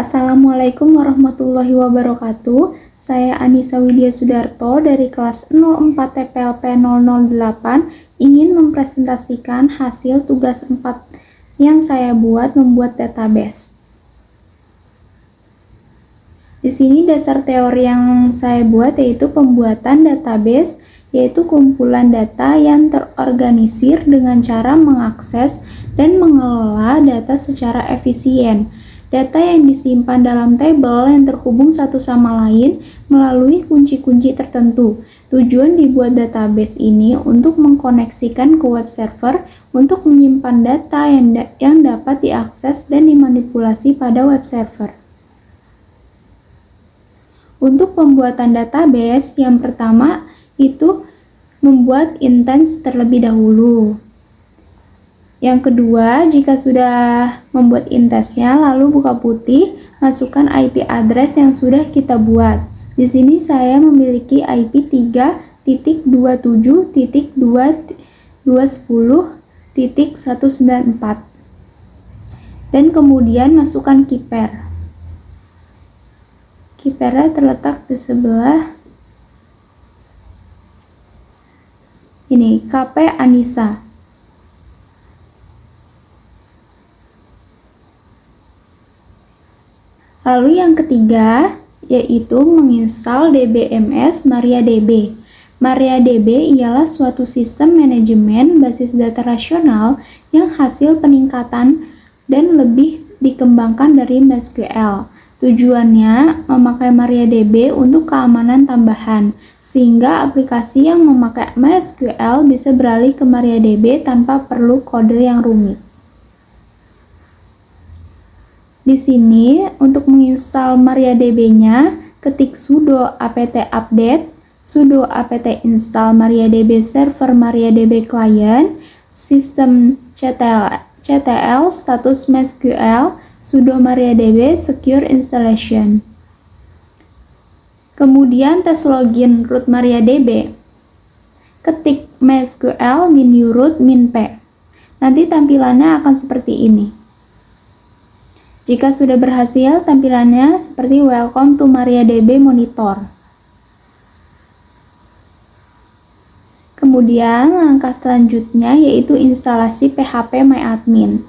Assalamualaikum warahmatullahi wabarakatuh. Saya Anissa Widya Sudarto dari kelas 04 TPLP 008 ingin mempresentasikan hasil tugas 4 yang saya membuat database. Di sini dasar teori yang saya buat yaitu pembuatan database, yaitu kumpulan data yang terorganisir dengan cara mengakses dan mengelola data secara efisien. Data yang disimpan dalam tabel yang terhubung satu sama lain melalui kunci-kunci tertentu. Tujuan dibuat database ini untuk mengkoneksikan ke web server untuk menyimpan data yang dapat diakses dan dimanipulasi pada web server. Untuk pembuatan database, yang pertama itu membuat instance terlebih dahulu. Yang kedua, jika sudah membuat instance-nya, lalu buka putih, masukkan IP address yang sudah kita buat. Di sini saya memiliki IP 3.27.210.194. Dan kemudian masukkan key pair. Key pair-nya terletak di sebelah ini, KP Anissa. Lalu yang ketiga, yaitu menginstal DBMS MariaDB. MariaDB ialah suatu sistem manajemen basis data rasional yang hasil peningkatan dan lebih dikembangkan dari MySQL. Tujuannya memakai MariaDB untuk keamanan tambahan, sehingga aplikasi yang memakai MySQL bisa beralih ke MariaDB tanpa perlu kode yang rumit. Di sini, untuk menginstal MariaDB-nya, ketik sudo apt update, sudo apt install MariaDB server MariaDB client, sistem CTL, status MySQL, sudo MariaDB secure installation. Kemudian tes login root MariaDB. Ketik MySQL -root -p. Nanti tampilannya akan seperti ini. Jika sudah berhasil, tampilannya seperti Welcome to MariaDB Monitor. Kemudian langkah selanjutnya yaitu instalasi phpMyAdmin.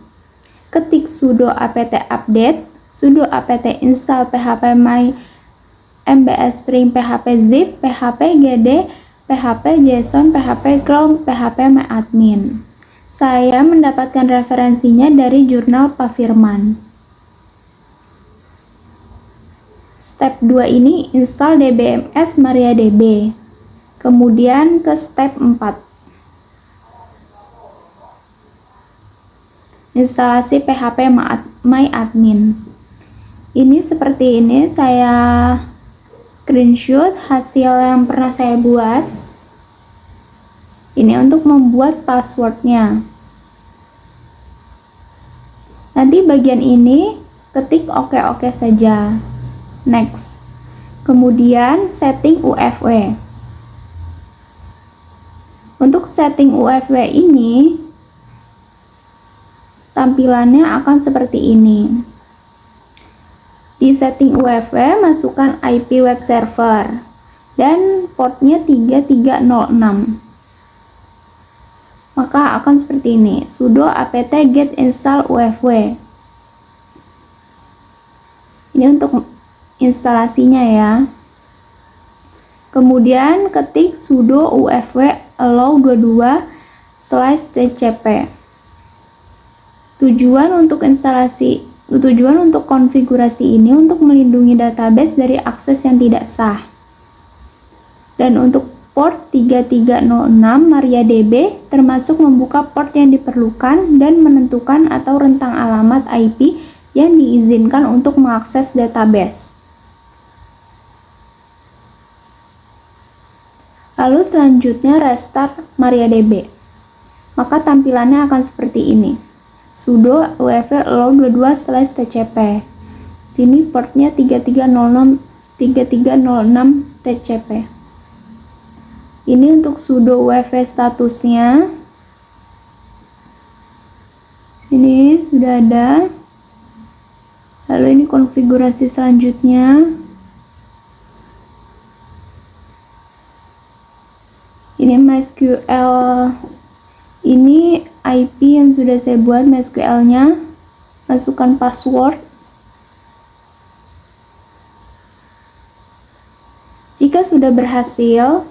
Ketik sudo apt update, sudo apt install phpMyMBSstring, phpzip, phpgd, phpjson, phpclone, phpMyAdmin. Saya mendapatkan referensinya dari jurnal Pak Firman. Step 2 ini install DBMS MariaDB. Kemudian ke step 4. Instalasi phpMyAdmin. Ini seperti ini, saya screenshot hasil yang pernah saya buat. Ini untuk membuat passwordnya. Nanti bagian ini ketik oke saja. Next. Kemudian setting UFW. Untuk setting UFW ini tampilannya akan seperti ini. Di setting UFW masukkan IP web server dan portnya 3306. Maka akan seperti ini. Sudo apt get install UFW. Ini untuk instalasinya ya. Kemudian ketik sudo UFW allow 22/tcp. Tujuan untuk konfigurasi ini untuk melindungi database dari akses yang tidak sah. Dan untuk port 3306 MariaDB termasuk membuka port yang diperlukan dan menentukan atau rentang alamat IP yang diizinkan untuk mengakses database. Lalu selanjutnya restart MariaDB. Maka tampilannya akan seperti ini. Sudo UFW allow 22/tcp. Sini portnya 3306 TCP. Ini untuk sudo UFW statusnya. Sini sudah ada. Lalu ini konfigurasi selanjutnya. Ini MySQL, ini IP yang sudah saya buat MySQL-nya. Masukkan password. Jika sudah berhasil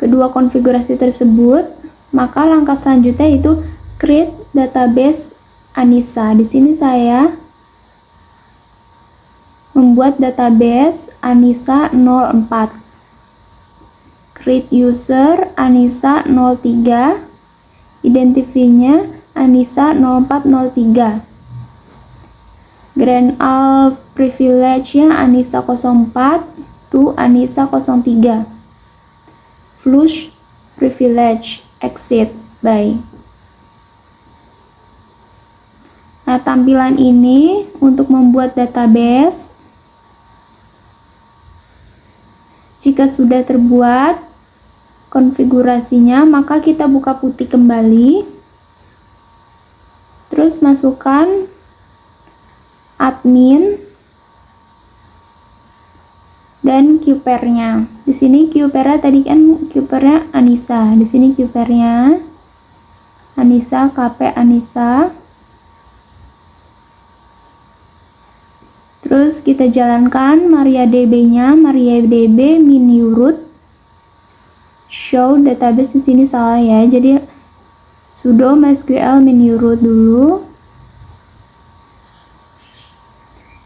kedua konfigurasi tersebut, maka langkah selanjutnya itu create database Anissa. Di sini saya membuat database Anissa 04. Create user Anissa 03. Identifinya Anissa 0403. Grand Al privilege-nya Anissa 04 to Anissa 03. Flush privilege exit by. Nah, tampilan ini untuk membuat database. Jika sudah terbuat konfigurasinya, maka kita buka putih kembali. Terus masukkan admin dan qpair-nya. Di sini qpair-nya tadi kan qpair-nya Anissa. Di sini qpair-nya Anissa, KP Anissa. Terus kita jalankan MariaDB-nya, MariaDB min_root. Show database di sini salah ya. Jadi sudo MySQL min_root dulu.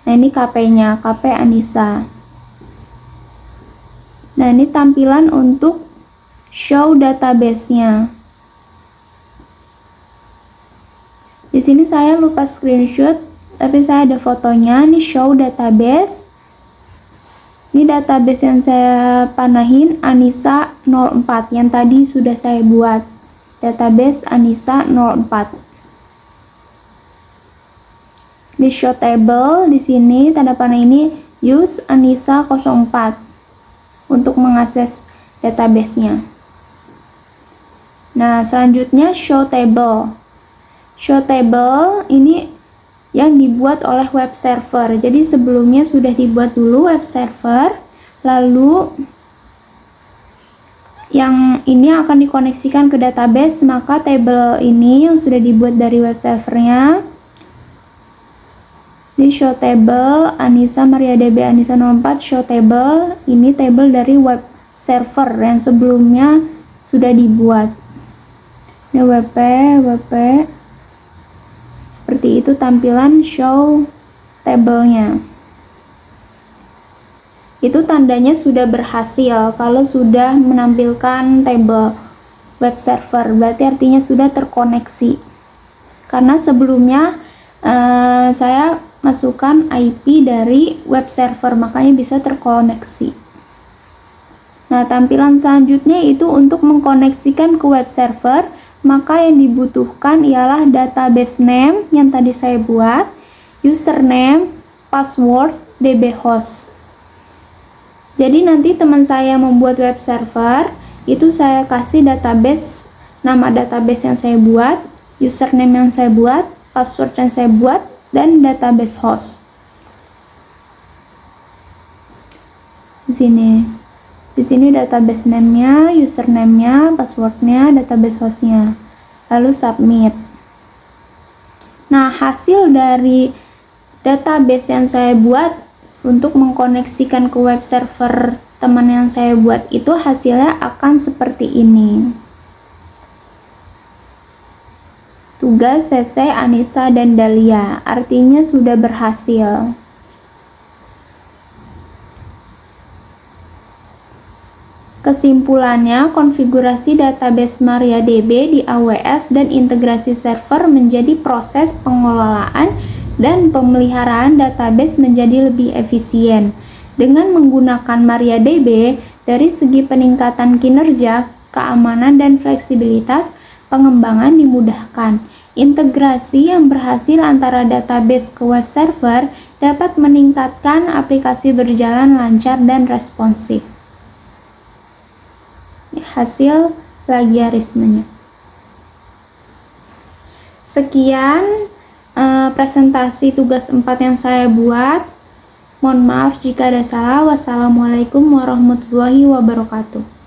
Nah, ini KP-nya, KP Anissa. Nah, ini tampilan untuk show database-nya. Di sini saya lupa screenshot, tapi saya ada fotonya. Ini show database. Ini database yang saya panahin Anissa 04 yang tadi sudah saya buat. Database Anissa 04. Di show table di sini tanda panah ini use Anissa 04 untuk mengakses database-nya. Nah, selanjutnya show table. Show table ini yang dibuat oleh web server. Jadi sebelumnya sudah dibuat dulu web server, lalu yang ini akan dikoneksikan ke database, maka table ini yang sudah dibuat dari web servernya. Di show table Anissa MariaDB Anissa 04 show table, ini table dari web server yang sebelumnya sudah dibuat. Ini wp seperti itu tampilan show table-nya. Itu tandanya sudah berhasil kalau sudah menampilkan table web server, berarti artinya sudah terkoneksi. Karena sebelumnya saya masukkan IP dari web server, makanya bisa terkoneksi. Nah, tampilan selanjutnya itu untuk mengkoneksikan ke web server, maka yang dibutuhkan ialah database name yang tadi saya buat, username, password, dbhost. Jadi nanti teman saya membuat web server, itu saya kasih database, nama database yang saya buat, username yang saya buat, password yang saya buat, dan database host. Di sini database name-nya, username-nya, password-nya, database host-nya. Lalu submit. Nah, hasil dari database yang saya buat untuk mengkoneksikan ke web server teman yang saya buat itu hasilnya akan seperti ini. Tugas CC Anissa dan Dahlia, artinya sudah berhasil. Kesimpulannya, konfigurasi database MariaDB di AWS dan integrasi server menjadi proses pengelolaan dan pemeliharaan database menjadi lebih efisien. Dengan menggunakan MariaDB, dari segi peningkatan kinerja, keamanan, dan fleksibilitas, pengembangan dimudahkan. Integrasi yang berhasil antara database ke web server dapat meningkatkan aplikasi berjalan lancar dan responsif. Hasil plagiarismenya. Sekian presentasi tugas 4 yang saya buat. Mohon maaf jika ada salah. Wassalamualaikum warahmatullahi wabarakatuh.